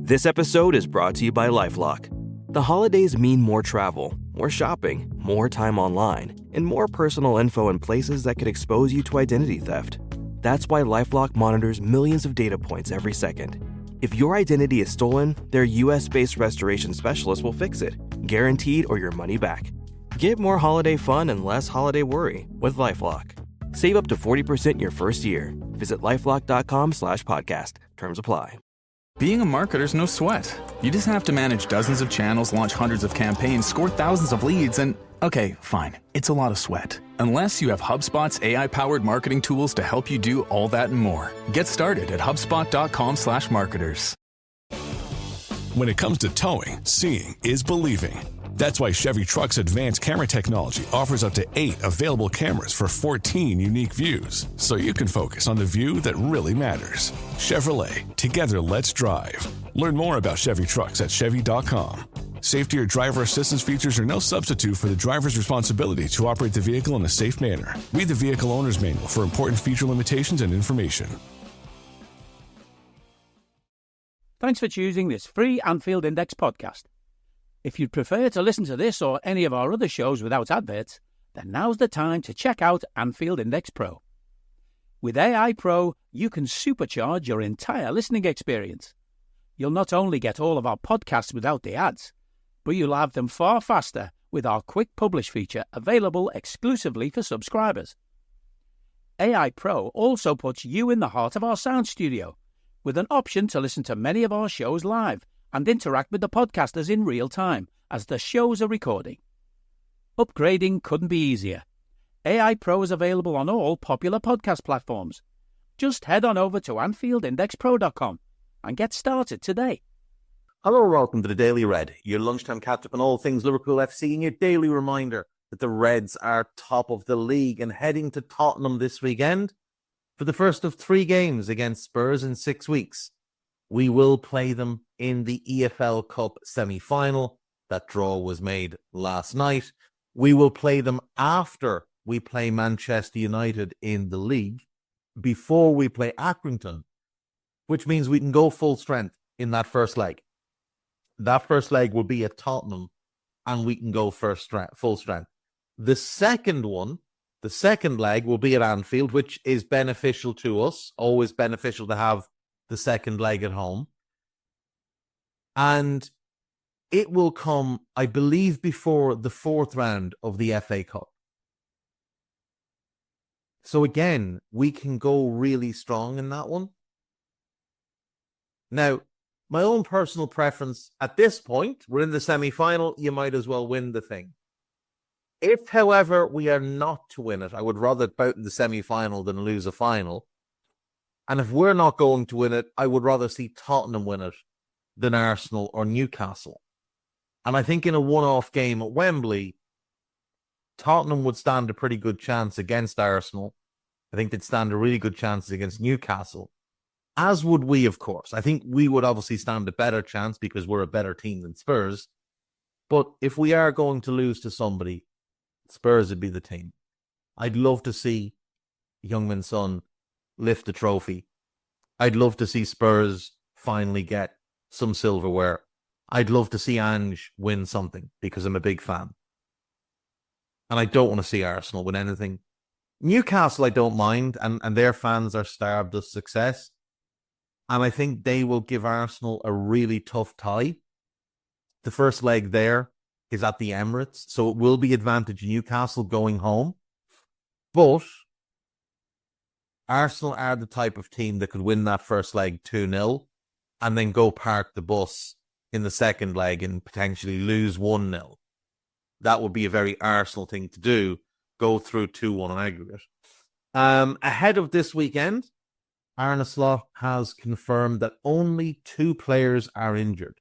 This episode is brought to you by LifeLock. The holidays mean more travel, more shopping, more time online, and more personal info in places that could expose you to identity theft. That's why LifeLock monitors millions of data points every second. If your identity is stolen, their US-based restoration specialist will fix it, guaranteed or your money back. Get more holiday fun and less holiday worry with LifeLock. Save up to 40% your first year. Visit LifeLock.com/podcast. Terms apply. Being a marketer's no sweat. You just have to manage dozens of channels, launch hundreds of campaigns, score thousands of leads, and okay, fine, it's a lot of sweat. Unless you have HubSpot's AI-powered marketing tools to help you do all that and more. Get started at HubSpot.com/marketers. When it comes to towing, seeing is believing. That's why Chevy Truck's advanced camera technology offers up to 8 available cameras for 14 unique views, so you can focus on the view that really matters. Chevrolet, together let's drive. Learn more about Chevy Trucks at Chevy.com. Safety or driver assistance features are no substitute for the driver's responsibility to operate the vehicle in a safe manner. Read the Vehicle Owner's Manual for important feature limitations and information. Thanks for choosing this free Anfield Index podcast. If you'd prefer to listen to this or any of our other shows without adverts, then now's the time to check out Anfield Index Pro. With AI Pro, you can supercharge your entire listening experience. You'll not only get all of our podcasts without the ads, but you'll have them far faster with our Quick Publish feature available exclusively for subscribers. AI Pro also puts you in the heart of our sound studio, with an option to listen to many of our shows live and interact with the podcasters in real time as the shows are recording. Upgrading couldn't be easier. AI Pro is available on all popular podcast platforms. Just head on over to AnfieldIndexPro.com and get started today. Hello and welcome to the Daily Red, your lunchtime catch-up on all things Liverpool FC and your daily reminder that the Reds are top of the league and heading to Tottenham this weekend for the first of 3 games against Spurs in 6 weeks. We will play them in the EPL Cup semi-final. That draw was made last night. We will play them after we play Manchester United in the league, before we play Accrington, which means we can go full strength in that first leg. That first leg will be at Tottenham, and we can go full strength. The second leg will be at Anfield, which is beneficial to us, always beneficial to have the second leg at home. And it will come, I believe, before the 4th round of the FA Cup. So again, we can go really strong in that one. Now, my own personal preference at this point, we're in the semi-final, you might as well win the thing. If, however, we are not to win it, I would rather bout in the semi-final than lose a final. And if we're not going to win it, I would rather see Tottenham win it than Arsenal or Newcastle. And I think in a one-off game at Wembley, Tottenham would stand a pretty good chance against Arsenal. I think they'd stand a really good chance against Newcastle. As would we, of course. I think we would obviously stand a better chance because we're a better team than Spurs. But if we are going to lose to somebody, Spurs would be the team. I'd love to see Heung-min Son lift the trophy. I'd love to see Spurs finally get some silverware. I'd love to see Ange win something because I'm a big fan. And I don't want to see Arsenal win anything. Newcastle, I don't mind, and their fans are starved of success. And I think they will give Arsenal a really tough tie. The first leg there is at the Emirates, so it will be advantage Newcastle going home. But Arsenal are the type of team that could win that first leg 2-0 and then go park the bus in the second leg and potentially lose 1-0. That would be a very Arsenal thing to do, go through 2-1 on aggregate. Ahead of this weekend, Arne Slot has confirmed that only 2 players are injured.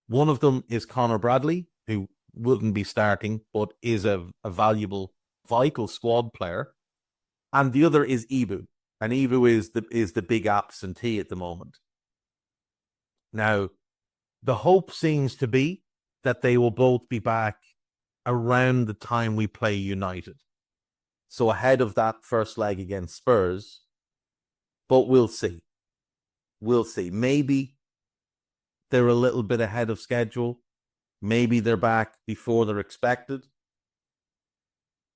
One of them is Conor Bradley, who wouldn't be starting, but is a valuable, vital squad player. And the other is Ibu. And Ibu is the big absentee at the moment. Now, the hope seems to be that they will both be back around the time we play United. So ahead of that first leg against Spurs. But we'll see. We'll see. Maybe they're a little bit ahead of schedule. Maybe they're back before they're expected.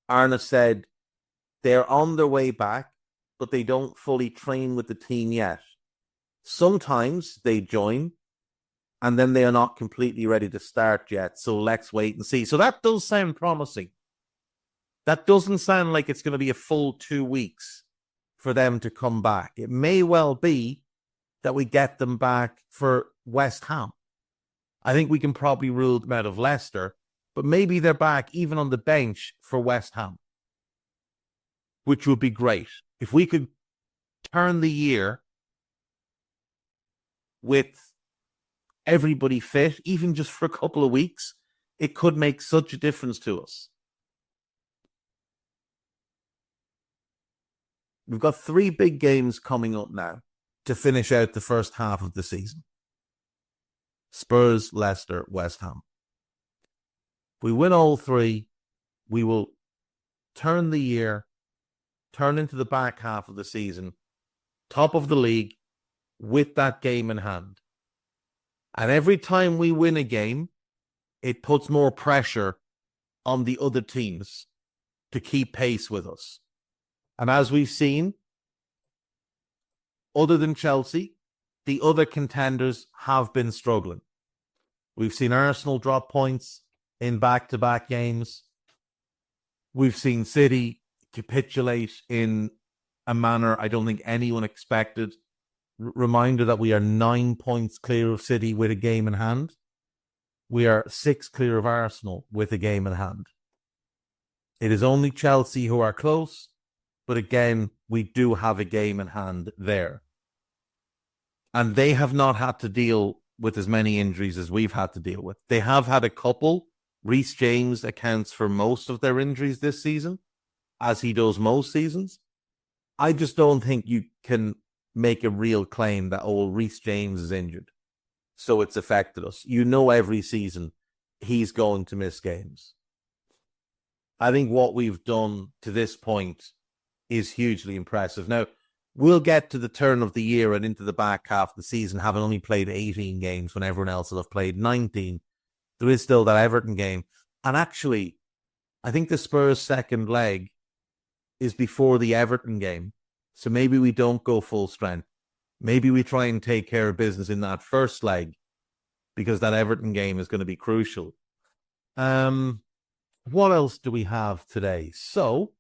Arne said they're on their way back, but they don't fully train with the team yet. Sometimes they join, and then they are not completely ready to start yet. So let's wait and see. So that does sound promising. That doesn't sound like it's going to be a full 2 weeks for them to come back. It may well be that we get them back for West Ham. I think we can probably rule them out of Leicester, but maybe they're back even on the bench for West Ham, which would be great. If we could turn the year with everybody fit, even just for a couple of weeks, it could make such a difference to us. We've got 3 big games coming up now to finish out the first half of the season. Spurs, Leicester, West Ham. If we win all 3, we will turn the year, turn into the back half of the season, top of the league, with that game in hand. And every time we win a game, it puts more pressure on the other teams to keep pace with us. And as we've seen, other than Chelsea, the other contenders have been struggling. We've seen Arsenal drop points in back-to-back games. We've seen City capitulate in a manner I don't think anyone expected. Reminder that we are 9 points clear of City with a game in hand. We are 6 clear of Arsenal with a game in hand. It is only Chelsea who are close, but again, we do have a game in hand there. And they have not had to deal with as many injuries as we've had to deal with. They have had a couple. Reece James accounts for most of their injuries this season, as he does most seasons. I just don't think you can make a real claim that, oh, Reece James is injured, so it's affected us. You know, every season he's going to miss games. I think what we've done to this point is hugely impressive. Now, we'll get to the turn of the year and into the back half of the season, having only played 18 games when everyone else will have played 19. There is still that Everton game. And actually, I think the Spurs' second leg is before the Everton game. So maybe we don't go full strength. Maybe we try and take care of business in that first leg, because that Everton game is going to be crucial. What else do we have today? So,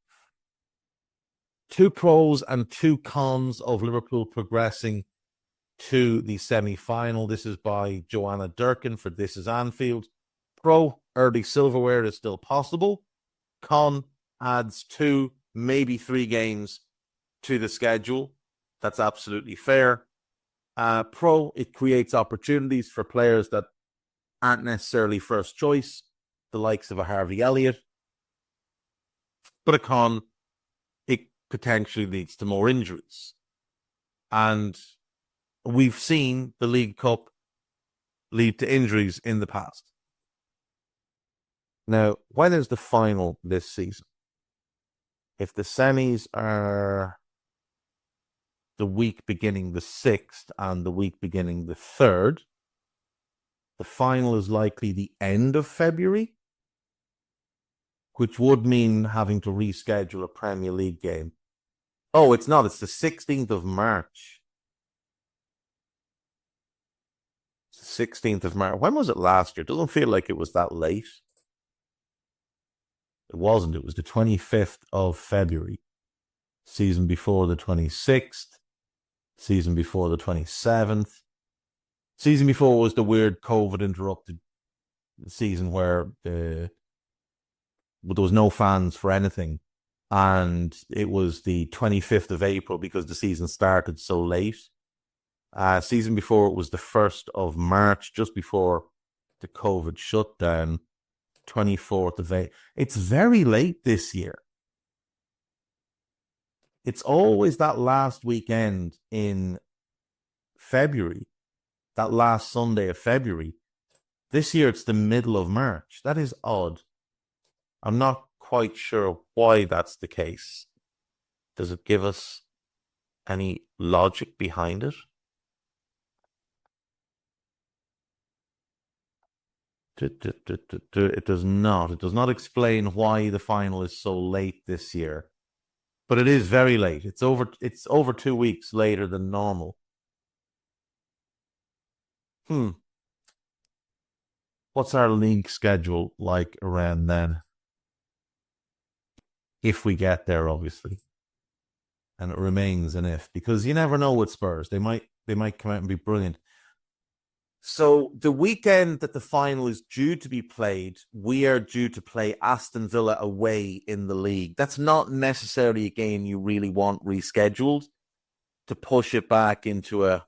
2 pros and 2 cons of Liverpool progressing to the semi-final. This is by Joanna Durkin for This Is Anfield. Pro, early silverware is still possible. Con, adds 2, maybe 3 games to the schedule. That's absolutely fair. Pro, it creates opportunities for players that aren't necessarily first choice, the likes of a Harvey Elliott. But a con, it potentially leads to more injuries. And we've seen the League Cup lead to injuries in the past. Now, when is the final this season? If the semis are the week beginning the 6th and the week beginning the 3rd, the final is likely the end of February, which would mean having to reschedule a Premier League game. Oh, it's not. It's the 16th of March. It's the 16th of March. When was it last year? It doesn't feel like it was that late. It wasn't. It was the 25th of February. Season before the 26th. Season before the 27th. Season before was the weird COVID-interrupted season where there was no fans for anything. And it was the 25th of April because the season started so late. Season before it was the 1st of March, just before the COVID shutdown. 24th of April. It's very late this year. It's always that last weekend in February, that last Sunday of February. This year it's the middle of March. That is odd. I'm not quite sure why that's the case. Does it give us any logic behind it? It does not. It does not explain why the final is so late this year. But it is very late. It's over 2 weeks later than normal. What's our league schedule like around then? If we get there, obviously. And it remains an if, because you never know with Spurs. They might come out and be brilliant. So the weekend that the final is due to be played, we are due to play Aston Villa away in the league. That's not necessarily a game you really want rescheduled to push it back into a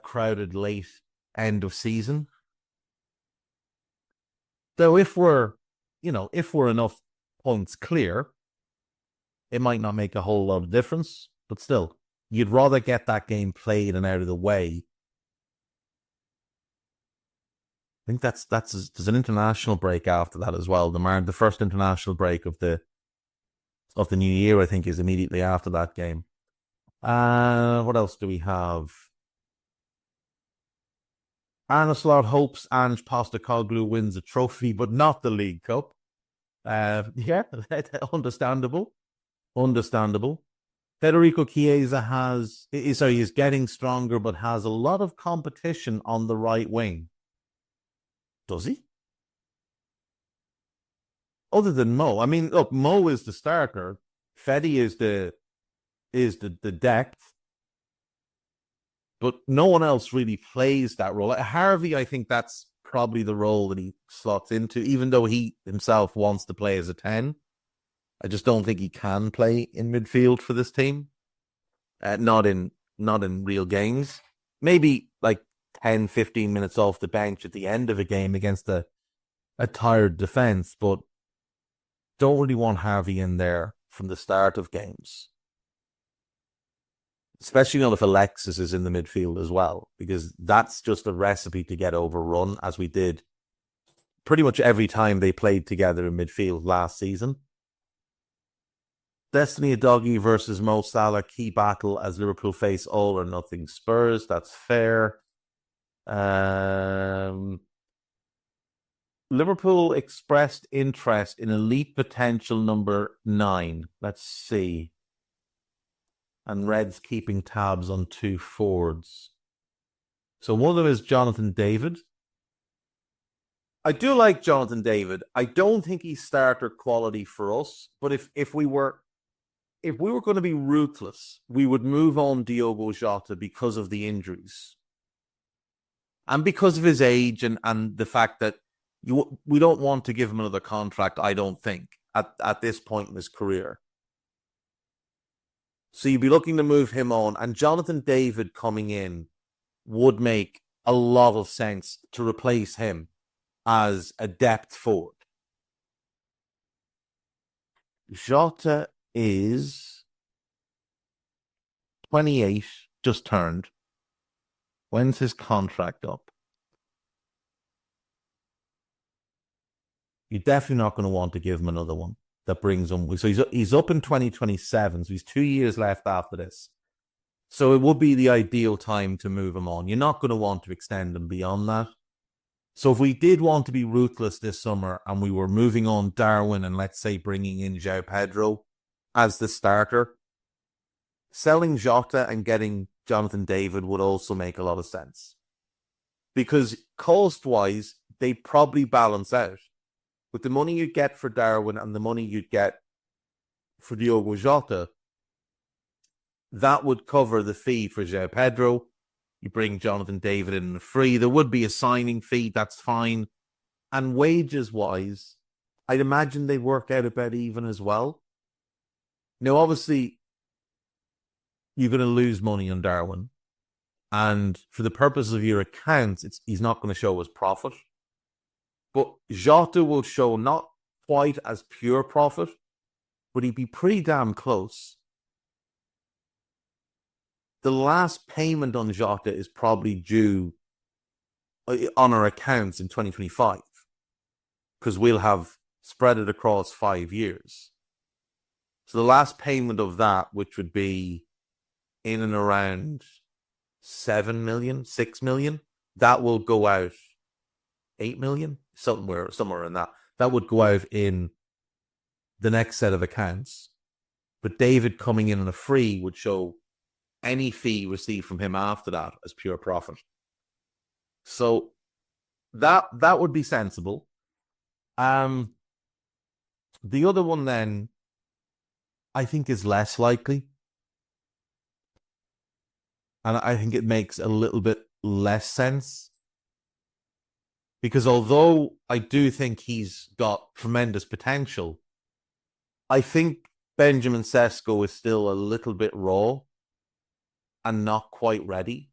crowded late end of season. Though if we're enough points clear, it might not make a whole lot of difference. But still, you'd rather get that game played and out of the way. I think there's an international break after that as well. The first international break of the new year, I think, is immediately after that game. What else do we have? Arne Slot hopes Ange Postecoglou wins a trophy, but not the League Cup. Yeah, understandable. Federico Chiesa is getting stronger, but has a lot of competition on the right wing. Does he? Other than Mo. I mean, look, Mo is the starter. Fede is the depth. But no one else really plays that role. Harvey, I think that's probably the role that he slots into, even though he himself wants to play as a 10. I just don't think he can play in midfield for this team. Not in real games. Maybe like 10, 15 minutes off the bench at the end of a game against a tired defence, but don't really want Harvey in there from the start of games. Especially not if Alexis is in the midfield as well, because that's just a recipe to get overrun, as we did pretty much every time they played together in midfield last season. Destiny Udogie versus Mo Salah, key battle as Liverpool face all or nothing Spurs. That's fair. Liverpool expressed interest in elite potential number 9. Let's see. And Reds keeping tabs on 2 forwards. So one of them is Jonathan David. I do like Jonathan David. I don't think he's starter quality for us, but if we were going to be ruthless, we would move on Diogo Jota because of the injuries. And because of his age and the fact that we don't want to give him another contract, I don't think, at this point in his career. So you'd be looking to move him on, and Jonathan David coming in would make a lot of sense to replace him as a depth forward. Jota is 28, just turned. When's his contract up? You're definitely not going to want to give him another one that brings him. So he's up in 2027, so he's 2 years left after this. So it would be the ideal time to move him on. You're not going to want to extend him beyond that. So if we did want to be ruthless this summer and we were moving on Darwin and let's say bringing in João Pedro as the starter, selling Jota and getting Jonathan David would also make a lot of sense. Because cost-wise, they probably balance out. With the money you get for Darwin and the money you'd get for Diogo Jota, that would cover the fee for João Pedro. You bring Jonathan David in free. There would be a signing fee, that's fine. And wages-wise, I'd imagine they'd work out about even as well. Now, obviously, you're going to lose money on Darwin. And for the purposes of your accounts, he's not going to show as profit. But Jota will show not quite as pure profit, but he'd be pretty damn close. The last payment on Jota is probably due on our accounts in 2025, because we'll have spread it across 5 years. So the last payment of that, which would be in and around 7 million, 6 million, that will go out 8 million, somewhere in that. That would go out in the next set of accounts. But David coming in on a free would show any fee received from him after that as pure profit. So that would be sensible. The other one then, I think, is less likely. And I think it makes a little bit less sense. Because although I do think he's got tremendous potential, I think Benjamin Sesko is still a little bit raw and not quite ready.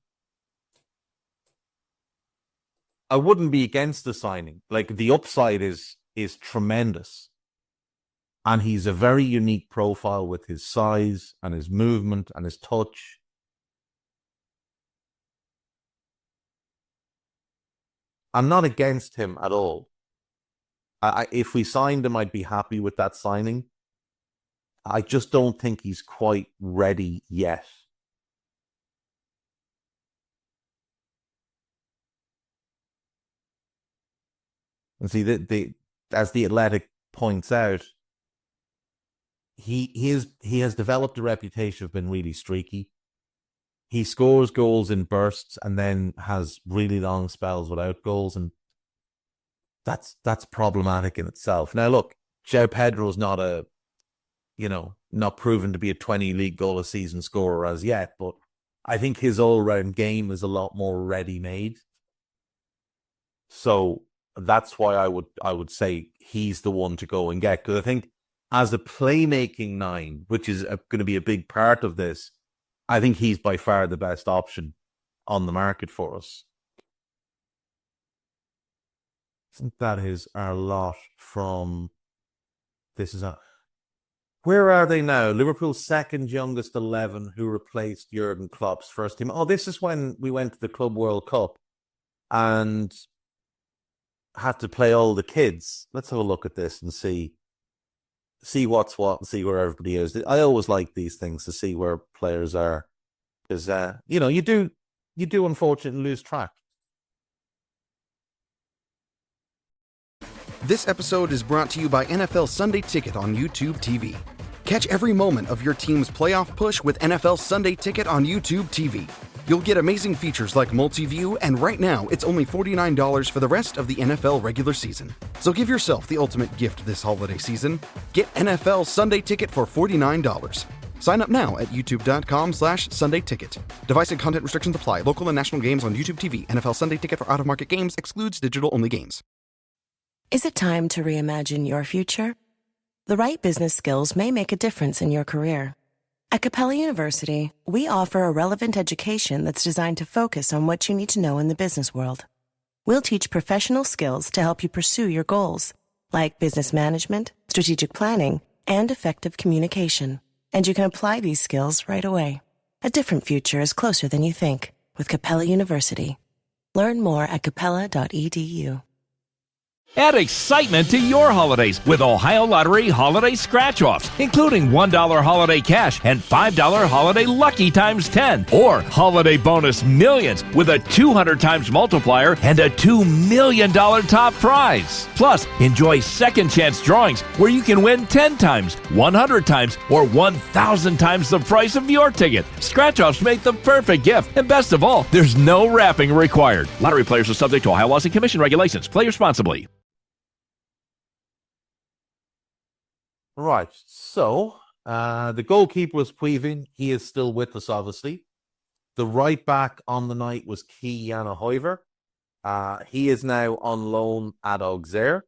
I wouldn't be against the signing. Like, the upside is tremendous. And he's a very unique profile with his size and his movement and his touch. I'm not against him at all. If we signed him, I'd be happy with that signing. I just don't think he's quite ready yet. And see, as the Athletic points out, he has developed a reputation of being really streaky. He scores goals in bursts and then has really long spells without goals, and that's problematic in itself. Now, look, João Pedro's not not proven to be a 20 league goal a season scorer as yet, but I think his all-round game is a lot more ready-made. So that's why I would say he's the one to go and get, because I think as a playmaking nine, which is going to be a big part of this, I think he's by far the best option on the market for us. I think that is our lot from... Where are they now? Liverpool's second youngest 11 who replaced Jurgen Klopp's first team. Oh, this is when we went to the Club World Cup and had to play all the kids. Let's have a look at this and see what's what and see where everybody is. I always like these things to see where players are, because you do unfortunately lose track. This episode is brought to you by NFL Sunday Ticket on YouTube TV. Catch every moment of your team's playoff push with NFL Sunday Ticket on YouTube TV. You'll get amazing features like multi-view, and right now, it's only $49 for the rest of the NFL regular season. So give yourself the ultimate gift this holiday season. Get NFL Sunday Ticket for $49. Sign up now at youtube.com/Sunday Ticket. Device and content restrictions apply. Local and national games on YouTube TV. NFL Sunday Ticket for out-of-market games excludes digital-only games. Is it time to reimagine your future? The right business skills may make a difference in your career. At Capella University, we offer a relevant education that's designed to focus on what you need to know in the business world. We'll teach professional skills to help you pursue your goals, like business management, strategic planning, and effective communication. And you can apply these skills right away. A different future is closer than you think with Capella University. Learn more at capella.edu. Add excitement to your holidays with Ohio Lottery Holiday Scratch-Offs, including $1 holiday cash and $5 holiday lucky times 10, or holiday bonus millions with a 200 times multiplier and a $2 million top prize. Plus, enjoy second chance drawings where you can win 10 times, 100 times, or 1,000 times the price of your ticket. Scratch-Offs make the perfect gift, and best of all, there's no wrapping required. Lottery players are subject to Ohio laws and commission regulations. Play responsibly. Right, so the goalkeeper was Puivin. He is still with us, obviously. The right back on the night was Ki-Jana Hoiver. He is now on loan at Auxerre.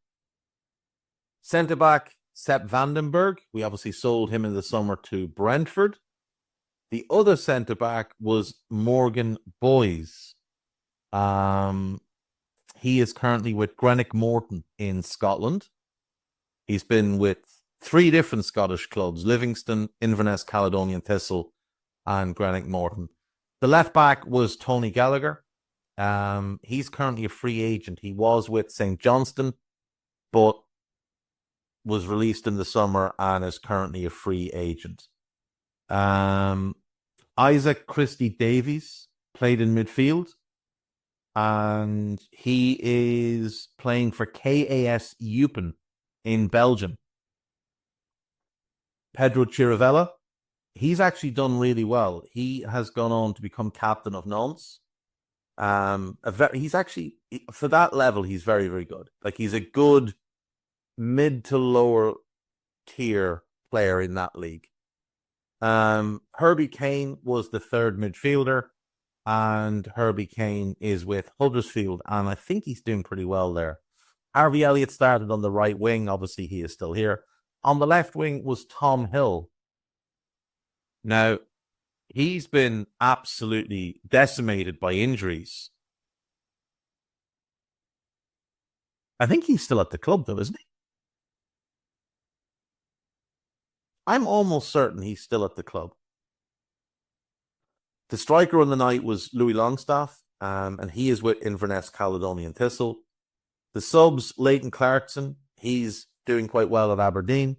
Centre back Sepp Vandenberg. We obviously sold him in the summer to Brentford. The other centre back was Morgan Boys. He is currently with Greenock Morton in Scotland. He's been with 3 different Scottish clubs: Livingston, Inverness, Caledonian Thistle, and Greenock Morton. The left back was Tony Gallagher. He's currently a free agent. He was with St. Johnstone, but was released in the summer and is currently a free agent. Isaac Christie Davies played in midfield. and he is playing for KAS Eupen in Belgium. Pedro Chirivella, he's actually done really well. He has gone on to become captain of Nantes. He's actually, for that level, he's very, very good. Like, he's a good mid to lower tier player in that league. Herbie Kane was the third midfielder, and Herbie Kane is with Huddersfield, and I think he's doing pretty well there. Harvey Elliott started on the right wing. Obviously, he is still here. On the left wing was Tom Hill. Now, he's been absolutely decimated by injuries. I think he's still at the club, though, isn't he? I'm almost certain he's still at the club. The striker on the night was Louis Longstaff, and he is with Inverness Caledonian Thistle. The subs, Leighton Clarkson, he's doing quite well at Aberdeen.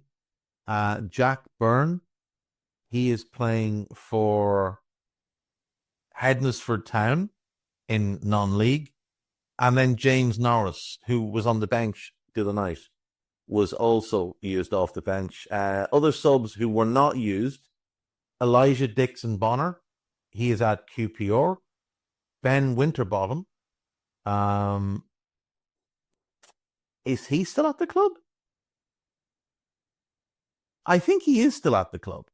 Jack Byrne, he is playing for Hednesford Town in non-league. And then James Norris, who was on the bench the other night, was also used off the bench. Other subs who were not used, Elijah Dixon-Bonner, he is at QPR. Ben Winterbottom, is he still at the club? I think he is still at the club.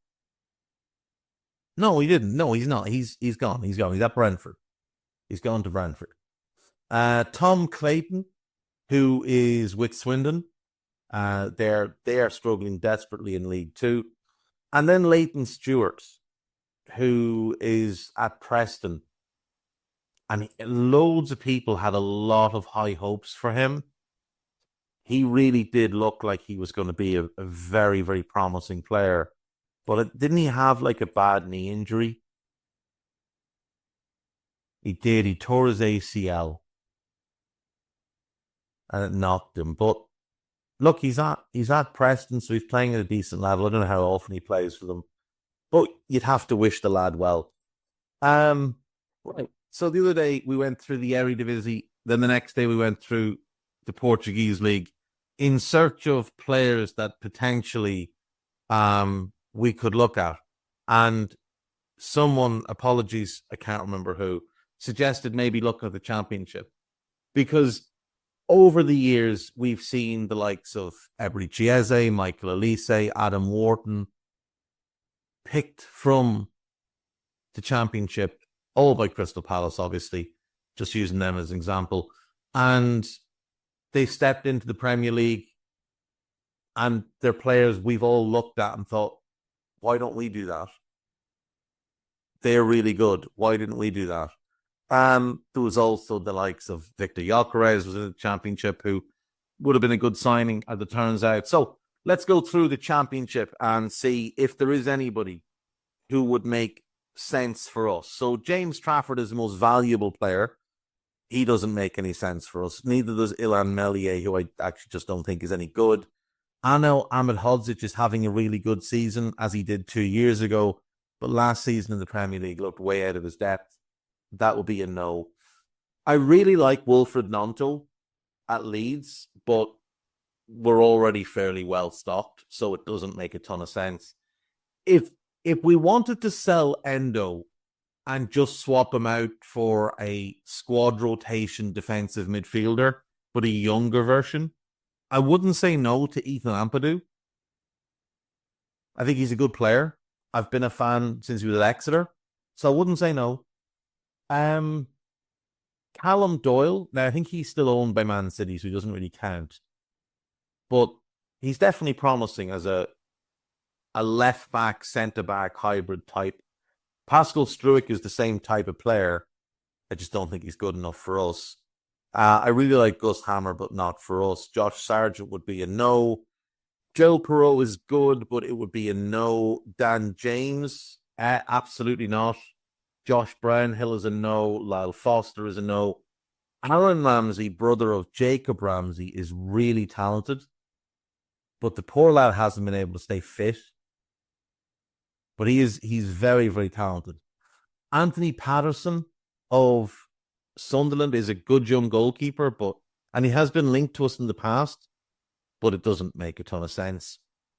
No, he didn't. No, he's not. He's gone. He's gone. He's at Brentford. He's gone to Brentford. Tom Clayton, who is with Swindon. They are struggling desperately in League Two. And then Leighton Stewart, who is at Preston. And loads of people had a lot of high hopes for him. He really did look like he was going to be a very, very promising player. But didn't he have like a bad knee injury? He did. He tore his ACL. And it knocked him. But look, he's at Preston, so he's playing at a decent level. I don't know how often he plays for them. But you'd have to wish the lad well. Right. So the other day we went through the Eredivisie. Then the next day we went through the Portuguese league in search of players that potentially we could look at. And someone, apologies, I can't remember who, suggested maybe looking at the Championship. Because over the years, we've seen the likes of Ebery Chieze, Michael Elise, Adam Wharton, picked from the Championship, all by Crystal Palace, obviously, just using them as an example. And they stepped into the Premier League, and they're players we've all looked at and thought, why don't we do that? They're really good. Why didn't we do that? There was also the likes of Victor Gyökeres was in the Championship, who would have been a good signing, as it turns out. So let's go through the Championship and see if there is anybody who would make sense for us. So James Trafford is the most valuable player. He doesn't make any sense for us. Neither does Ilan Melier, who I actually just don't think is any good. Anel Ahmedhodzic is having a really good season, as he did 2 years ago. But last season in the Premier League looked way out of his depth. That would be a no. I really like Wilfred Gnonto at Leeds, but we're already fairly well stocked, so it doesn't make a ton of sense. If we wanted to sell Endo and just swap him out for a squad rotation defensive midfielder, but a younger version, I wouldn't say no to Ethan Ampadu. I think he's a good player. I've been a fan since he was at Exeter, so I wouldn't say no. Callum Doyle, now I think he's still owned by Man City, so he doesn't really count. But he's definitely promising as a left-back, centre-back hybrid type. Pascal Struijk is the same type of player. I just don't think he's good enough for us. I really like Gus Hammer, but not for us. Josh Sargent would be a no. Joel Perreault is good, but it would be a no. Dan James, absolutely not. Josh Brownhill is a no. Lyle Foster is a no. Aaron Ramsey, brother of Jacob Ramsey, is really talented, but the poor lad hasn't been able to stay fit. But he's very, very talented. Anthony Patterson of Sunderland is a good young goalkeeper, and he has been linked to us in the past, but it doesn't make a ton of sense.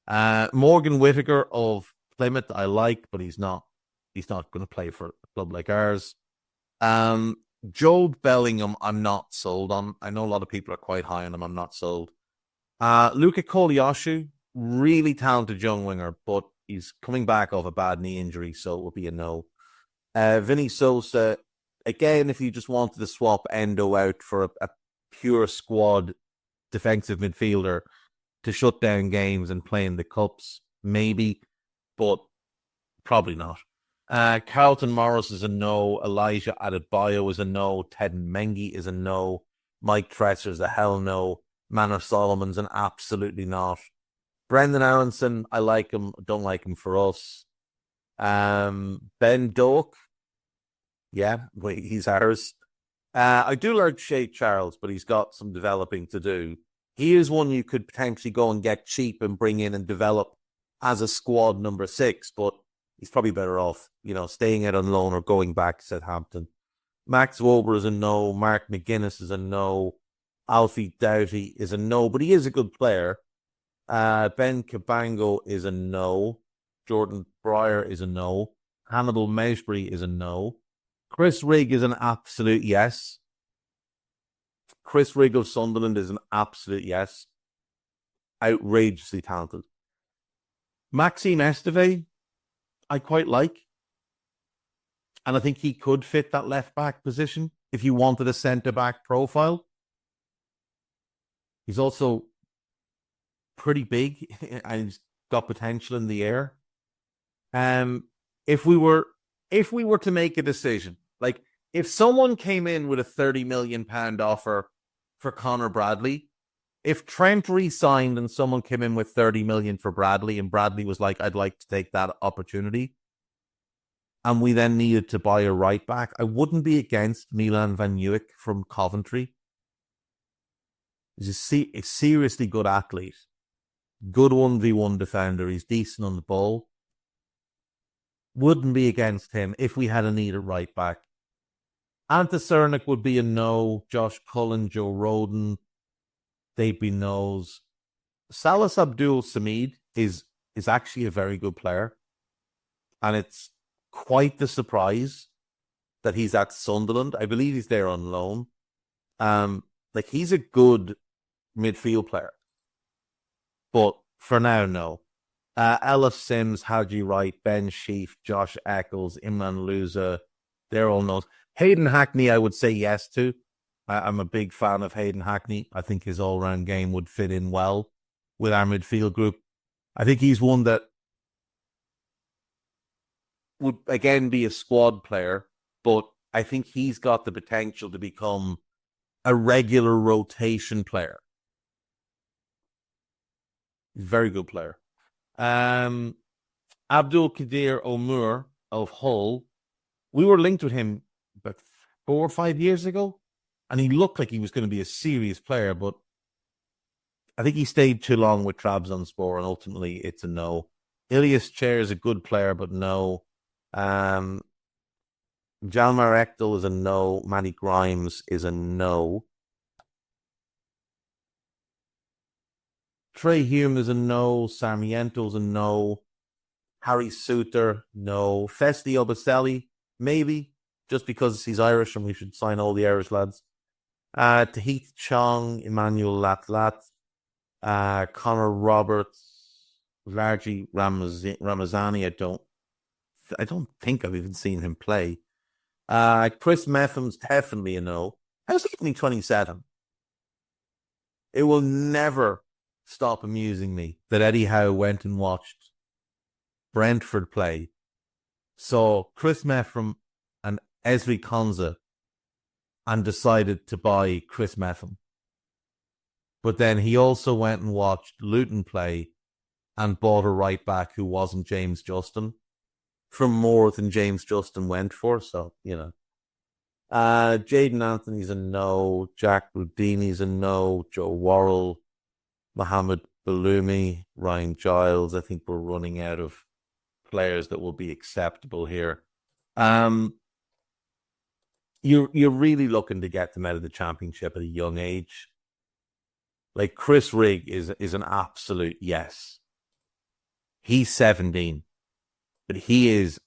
Morgan Whittaker of Plymouth, I like, but he's not going to play for a club like ours. Joel Bellingham, I'm not sold on. I know a lot of people are quite high on him. I'm not sold. Luka Kolyashu, really talented young winger, but he's coming back off a bad knee injury, so it will be a no. Vinny Sosa, again, if you just wanted to swap Endo out for a pure squad defensive midfielder to shut down games and play in the cups, maybe, but probably not. Carlton Morris is a no. Elijah Adebayo is a no. Ted Mengi is a no. Mike Tresser is a hell no. Manor Solomon's an absolutely not. Brendan Aronson, I like him. Don't like him for us. Ben Doak, yeah, he's ours. I do like Shea Charles, but he's got some developing to do. He is one you could potentially go and get cheap and bring in and develop as a squad number 6, but he's probably better off, staying out on loan or going back to Southampton. Max Wober is a no. Mark McGuinness is a no. Alfie Doughty is a no, but he is a good player. Ben Cabango is a no. Jordan Breyer is a no. Hannibal Meshbury is a no. Chris Rigg is an absolute yes. Chris Rigg of Sunderland is an absolute yes. Outrageously talented. Maxime Esteve, I quite like. And I think he could fit that left-back position if you wanted a centre-back profile. He's also pretty big and he's got potential in the air. If we were to make a decision, like if someone came in with a £30 million offer for Connor Bradley, if Trent re-signed and someone came in with 30 million for Bradley and Bradley was like, I'd like to take that opportunity, and we then needed to buy a right back, I wouldn't be against Milan Van Nieuwijk from Coventry. He's a seriously good athlete. Good 1v1 defender. He's decent on the ball. Wouldn't be against him if we had a need at right back. Ante Cernic would be a no. Josh Cullen, Joe Roden, they'd be no's. Salas Abdul Samid is actually a very good player. And it's quite the surprise that he's at Sunderland. I believe he's there on loan. He's a good midfield player. But for now, no. Ellis Sims, Haji Wright, Ben Sheaf, Josh Eccles, Imran Louza, they're all no's. Hayden Hackney, I would say yes to. I'm a big fan of Hayden Hackney. I think his all-round game would fit in well with our midfield group. I think he's one that would, again, be a squad player, but I think he's got the potential to become a regular rotation player. He's a very good player. Abdul Kadir Omur of Hull, we were linked with him about 4 or 5 years ago, and he looked like he was going to be a serious player, but I think he stayed too long with Trabzonspor, and ultimately it's a no. Ilias Chair is a good player, but no. Jalmar Ekdal is a no. Matty Grimes is a no. Trey Hume is a no. Sarmiento's a no. Harry Suter, no. Festi Obaselli, maybe, just because he's Irish and we should sign all the Irish lads. Tahith Chong, Emmanuel Latlat, Connor Roberts, Largy Ramazani. I don't think I've even seen him play. Chris Meffam's definitely a no. How's he only 27? It will never stop amusing me that Eddie Howe went and watched Brentford play, saw Chris Meffam and Esri Konza, and decided to buy Chris Meffam. But then he also went and watched Luton play and bought a right back who wasn't James Justin for more than James Justin went for. So, Jaden Anthony's a no. Jack Rudini's a no. Joe Worrell, Mohamed Balumi, Ryan Giles. I think we're running out of players that will be acceptable here. you're really looking to get them out of the Championship at a young age. Like Chris Rigg is an absolute yes. He's 17, but he is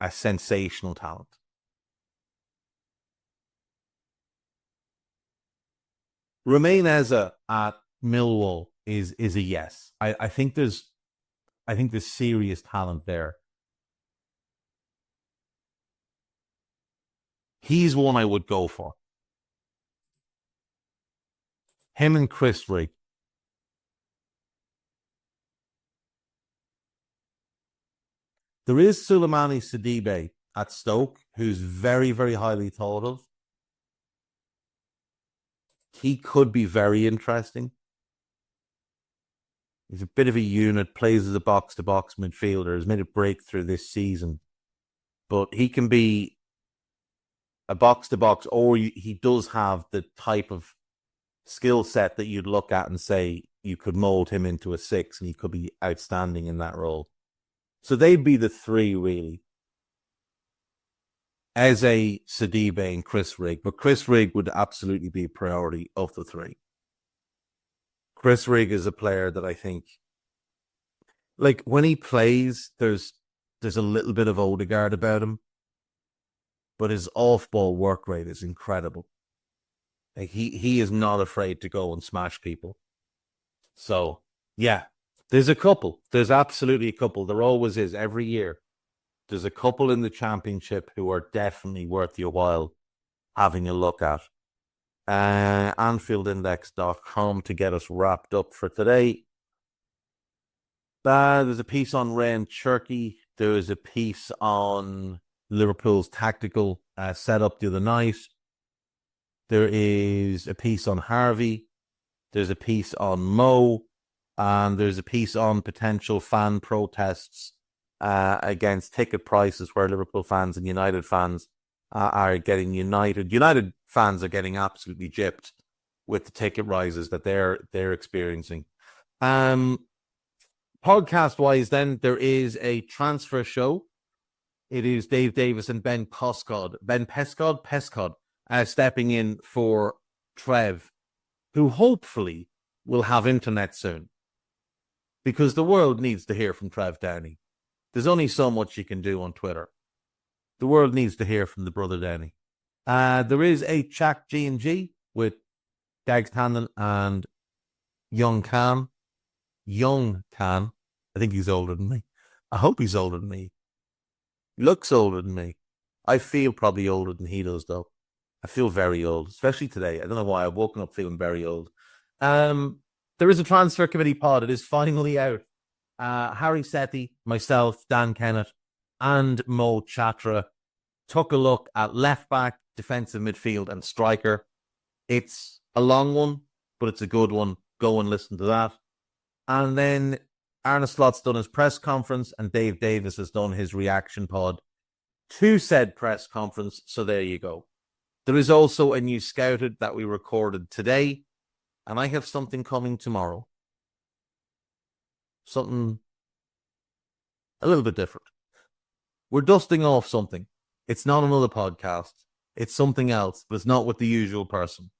a sensational talent. Romain Eza at Millwall is a yes. I think there's serious talent there. He's one I would go for. Him and Chris Rigg. There is Souleymane Sidibe at Stoke, who's very, very highly thought of. He could be very interesting. He's a bit of a unit, plays as a box-to-box midfielder, has made a breakthrough this season. But he can be a box-to-box, or he does have the type of skill set that you'd look at and say you could mould him into a 6 and he could be outstanding in that role. So they'd be the three, really. Eze, Sidibe and Chris Rigg. But Chris Rigg would absolutely be a priority of the three. Chris Rigg is a player that I think, like, when he plays, there's a little bit of Odegaard about him, but his off-ball work rate is incredible. Like, he is not afraid to go and smash people. So, yeah, there's a couple. There's absolutely a couple. There always is every year. There's a couple in the Championship who are definitely worth your while having a look at. AnfieldIndex.com to get us wrapped up for today. There's a piece on Ryan Cherky. There's a piece on Liverpool's tactical setup the other night. There is a piece on Harvey. There's a piece on Mo. And there's a piece on potential fan protests against ticket prices where Liverpool fans and United fans are getting united. United fans are getting absolutely gypped with the ticket rises that they're experiencing. Podcast-wise, then, there is a transfer show. It is Dave Davis and Ben Pescod stepping in for Trev, who hopefully will have internet soon. Because the world needs to hear from Trev Downey. There's only so much you can do on Twitter. The world needs to hear from the brother Downey. There is a Chat G&G with Dags Tandon and Young Khan. Young Khan. I think he's older than me. I hope he's older than me. He looks older than me. I feel probably older than he does, though. I feel very old, especially today. I don't know why. I've woken up feeling very old. There is a transfer committee pod. It is finally out. Harry Sethi, myself, Dan Kennett, and Mo Chatra took a look at left back, defensive midfield, and striker. It's a long one, but it's a good one. Go and listen to that. And then Arne Slot's done his press conference, and Dave Davis has done his reaction pod to said press conference. So there you go. There is also a new Scouted that we recorded today. And I have something coming tomorrow. Something a little bit different. We're dusting off something. It's not another podcast. It's something else, but it's not with the usual person.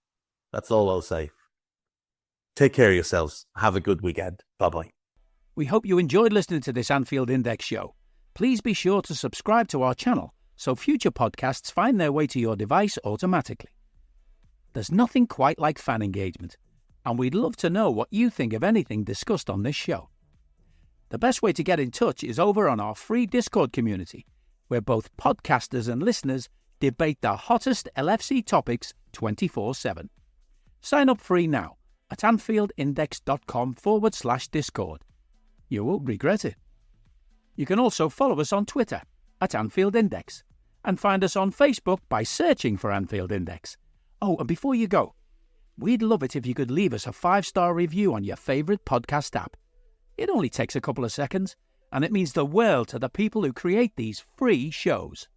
That's all I'll say. Take care of yourselves. Have a good weekend. Bye-bye. We hope you enjoyed listening to this Anfield Index show. Please be sure to subscribe to our channel so future podcasts find their way to your device automatically. There's nothing quite like fan engagement, and we'd love to know what you think of anything discussed on this show. The best way to get in touch is over on our free Discord community, where both podcasters and listeners debate the hottest LFC topics 24/7. Sign up free now at AnfieldIndex.com/Discord. You won't regret it. You can also follow us on Twitter at Anfield Index and find us on Facebook by searching for Anfield Index. Oh, and before you go, we'd love it if you could leave us a 5-star review on your favourite podcast app. It only takes a couple of seconds, and it means the world to the people who create these free shows.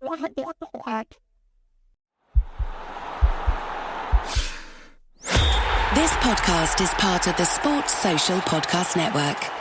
This podcast is part of the Sports Social Podcast Network.